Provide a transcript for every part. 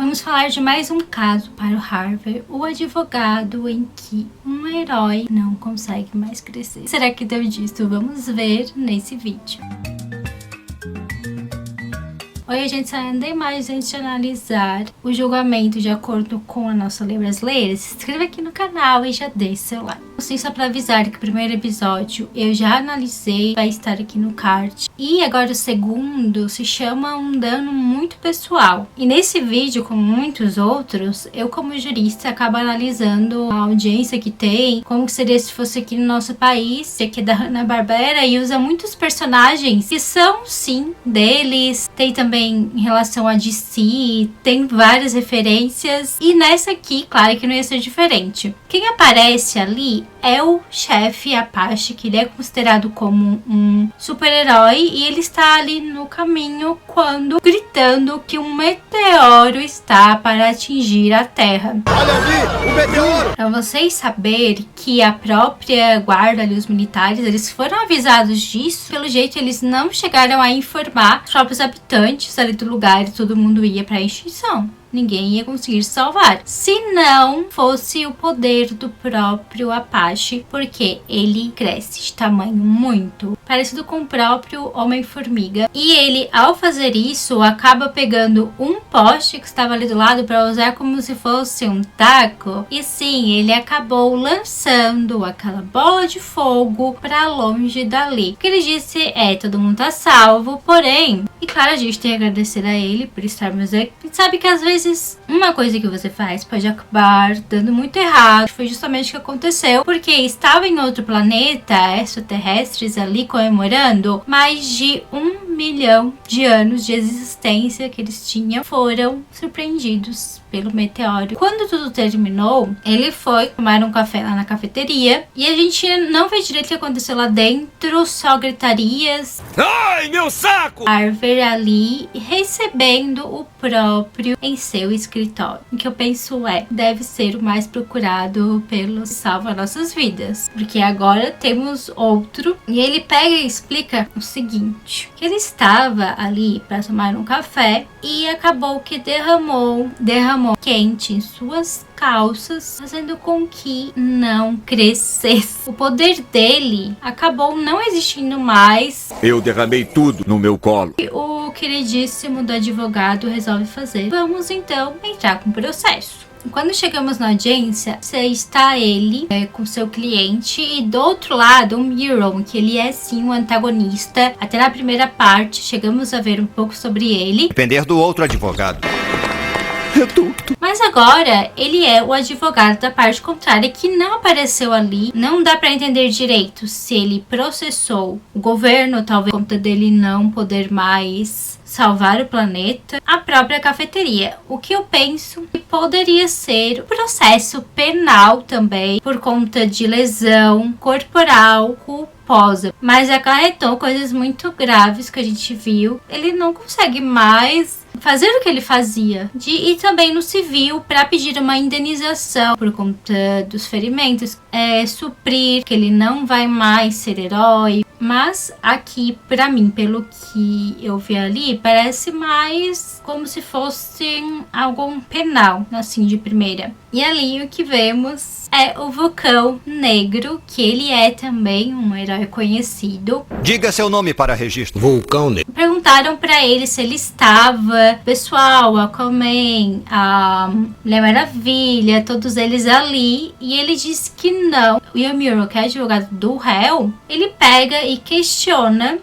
Vamos falar de mais um caso para o Harvey, o advogado em que um herói não consegue mais crescer. Será que deu disso? Vamos ver nesse vídeo. Oi, gente, saindo da imagem antes de analisar o julgamento de acordo com a nossa lei brasileira, se inscreva aqui no canal e já deixe seu like. Sim, só para avisar que o primeiro episódio eu já analisei, vai estar aqui no card. E agora o segundo se chama Um Dano Muito Pessoal. E nesse vídeo, como muitos outros, eu como jurista acabo analisando a audiência que tem, como que seria se fosse aqui no nosso país, que é da Hanna-Barbera, e usa muitos personagens que são, sim, deles. Tem também em relação a DC, tem várias referências. E nessa aqui, claro que não ia ser diferente. Quem aparece ali é o chefe Apache, que ele é considerado como um super-herói, e ele está ali no caminho quando gritando que um meteoro está para atingir a Terra. Olha ali, o meteoro! Para vocês saberem que a própria guarda ali, os militares, eles foram avisados disso, pelo jeito eles não chegaram a informar os próprios habitantes ali do lugar e todo mundo ia para a extinção. Ninguém ia conseguir salvar, se não fosse o poder do próprio Apache, porque ele cresce de tamanho muito parecido com o próprio Homem-Formiga. E ele, ao fazer isso, acaba pegando um poste que estava ali do lado para usar como se fosse um taco. E sim, ele acabou lançando aquela bola de fogo para longe dali. O que ele disse é: todo mundo tá salvo, porém, e claro, a gente tem que agradecer a ele por estarmos aqui. A gente sabe que às vezes uma coisa que você faz pode acabar dando muito errado. Foi justamente o que aconteceu, porque estava em outro planeta, extraterrestres ali comemorando mais de 1 milhão de anos de existência que eles tinham, foram surpreendidos pelo meteoro. Quando tudo terminou, ele foi tomar um café lá na cafeteria e a gente não vê direito o que aconteceu lá dentro, só gritarias. Ai, meu saco! Harvey ali recebendo o próprio em seu escritório. O que eu penso deve ser o mais procurado pelos salva nossas vidas, porque agora temos outro e ele pega e explica o seguinte, que ele estava ali para tomar um café e acabou que derramou quente em suas calças, fazendo com que não crescesse. O poder dele acabou não existindo mais. Eu derramei tudo no meu colo. E o queridíssimo do advogado resolve fazer: vamos então entrar com o processo. Quando chegamos na audiência, está ele com seu cliente e do outro lado o Miron, que ele é sim o antagonista. Até na primeira parte chegamos a ver um pouco sobre ele. Depender do outro advogado. Mas agora ele é o advogado da parte contrária, que não apareceu ali. Não dá pra entender direito se ele processou o governo, talvez por conta dele não poder mais salvar o planeta, a própria cafeteria. O que eu penso que poderia ser um processo penal também, por conta de lesão corporal culposa, mas acarretou coisas muito graves que a gente viu. Ele não consegue mais fazer o que ele fazia, e também no civil, para pedir uma indenização por conta dos ferimentos, suprir que ele não vai mais ser herói. Mas aqui, pra mim, pelo que eu vi ali, parece mais como se fosse algo penal, assim, de primeira. E ali o que vemos é o Vulcão Negro, que ele é também um herói conhecido. Diga seu nome para registro. Vulcão Negro. Perguntaram pra ele se ele estava, pessoal, Aquaman, a Mulher Maravilha, todos eles ali, e ele disse que não. O Yamiro, que é advogado do réu, ele pega e questiona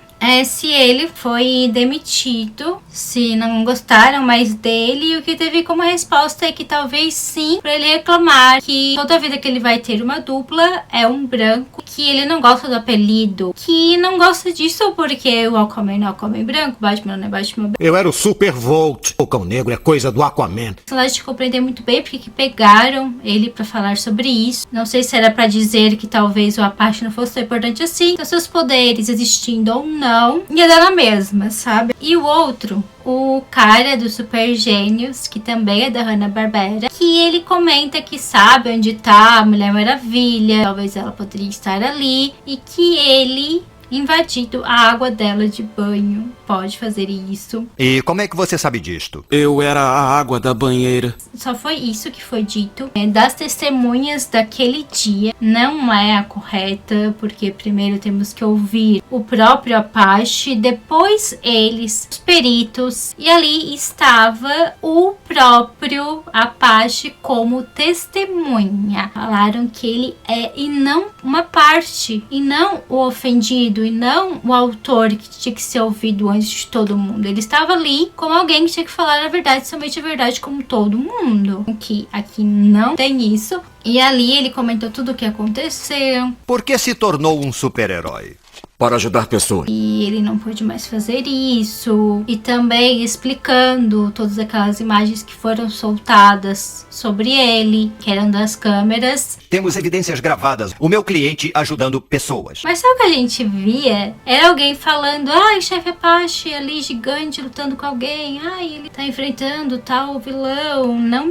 se ele foi demitido, se não gostaram mais dele, e o que teve como resposta é que talvez sim, para ele reclamar que toda vida que ele vai ter uma dupla é um branco, que ele não gosta do apelido, que não gosta disso porque o Aquaman não é Aquaman branco, Batman não é Batman branco. Eu era o Super Volt. O Vulcão Negro é coisa do Aquaman. Não dá de compreender muito bem porque que pegaram ele para falar sobre isso. Não sei se era para dizer que talvez o Apache não fosse tão importante assim, então seus poderes existindo ou não, ia dar na mesma, sabe? E o outro, o cara do Super Gênios, que também é da Hanna-Barbera, que ele comenta que sabe onde tá a Mulher Maravilha, talvez ela poderia estar ali, e que ele invadido a água dela de banho. Pode fazer isso. E como é que você sabe disto? Eu era a água da banheira. Só foi isso que foi dito. Das testemunhas daquele dia, não é a correta, porque primeiro temos que ouvir o próprio Apache, depois eles, os peritos, e ali estava o próprio Apache como testemunha. Falaram que ele é, e não uma parte, e não o ofendido, e não o autor que tinha que ser ouvido antes de todo mundo. Ele estava ali como alguém que tinha que falar a verdade, somente a verdade, como todo mundo. Que aqui não tem isso. E ali ele comentou tudo o que aconteceu. Por que se tornou um super-herói? Para ajudar pessoas. E ele não pôde mais fazer isso. E também explicando todas aquelas imagens que foram soltadas sobre ele, que eram das câmeras. Temos evidências gravadas. O meu cliente ajudando pessoas. Mas só o que a gente via era alguém falando: ai, chefe Apache ali gigante lutando com alguém. Ai, ele tá enfrentando tal vilão. Não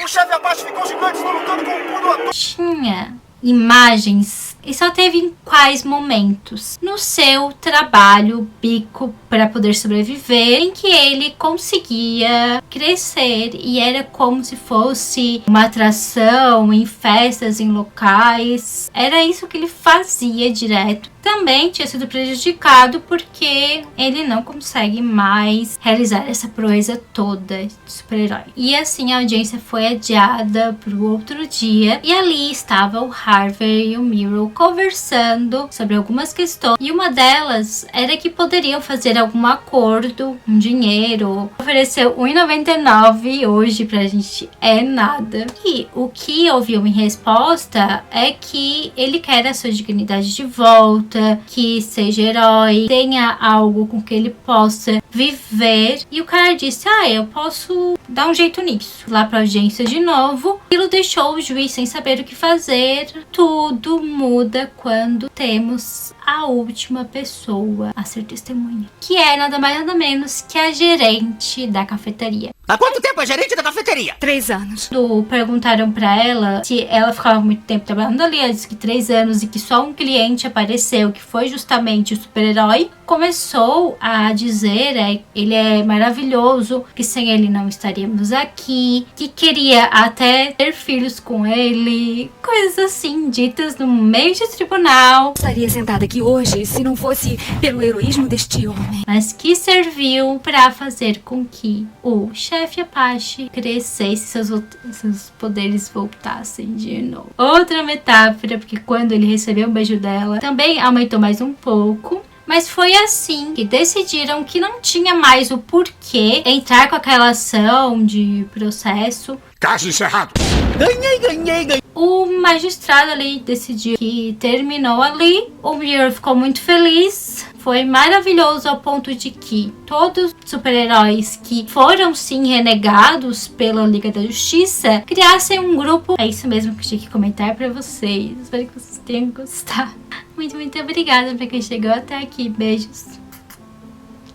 O chefe Apache ficou gigante, estou lutando com um pulo. tinha imagens. E só teve em quais momentos? No seu trabalho, bico para poder sobreviver, em que ele conseguia crescer e era como se fosse uma atração em festas, em locais. Era isso que ele fazia direto. Também tinha sido prejudicado porque ele não consegue mais realizar essa proeza toda de super-herói. E assim a audiência foi adiada para o outro dia. E ali estava o Harvey e o Miro conversando sobre algumas questões. E uma delas era que poderiam fazer algum acordo, um dinheiro. Ofereceu R$1,99 hoje pra gente é nada. E o que ouviu em resposta é que ele quer a sua dignidade de volta, que seja herói, tenha algo com que ele possa viver. E o cara disse: ah, eu posso dar um jeito nisso. Lá pra audiência de novo. Aquilo deixou o juiz sem saber o que fazer. Tudo muda quando temos a última pessoa a ser testemunha, que é nada mais nada menos que a gerente da cafeteria. Há quanto tempo é gerente da cafeteria? 3 anos. Quando perguntaram pra ela se ela ficava muito tempo trabalhando ali, ela disse que 3 anos e que só um cliente apareceu, que foi justamente o super-herói. Começou a dizer, ele é maravilhoso, que sem ele não estaríamos aqui, que queria até ter filhos com ele, coisas assim, ditas no meio de tribunal. Estaria sentada aqui hoje se não fosse pelo heroísmo deste homem. Mas que serviu para fazer com que o chefe Apache crescesse, seus poderes voltassem de novo. Outra metáfora, porque quando ele recebeu um beijo dela, também aumentou mais um pouco. Mas foi assim que decidiram que não tinha mais o porquê entrar com aquela ação de processo. Caso encerrado. Ganhei. O magistrado ali decidiu que terminou ali. O Miro ficou muito feliz. Foi maravilhoso ao ponto de que todos os super-heróis que foram sim renegados pela Liga da Justiça criassem um grupo. É isso mesmo que eu tinha que comentar pra vocês. Espero que vocês tenham gostado. Muito obrigada pra quem chegou até aqui. Beijos.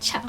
Tchau.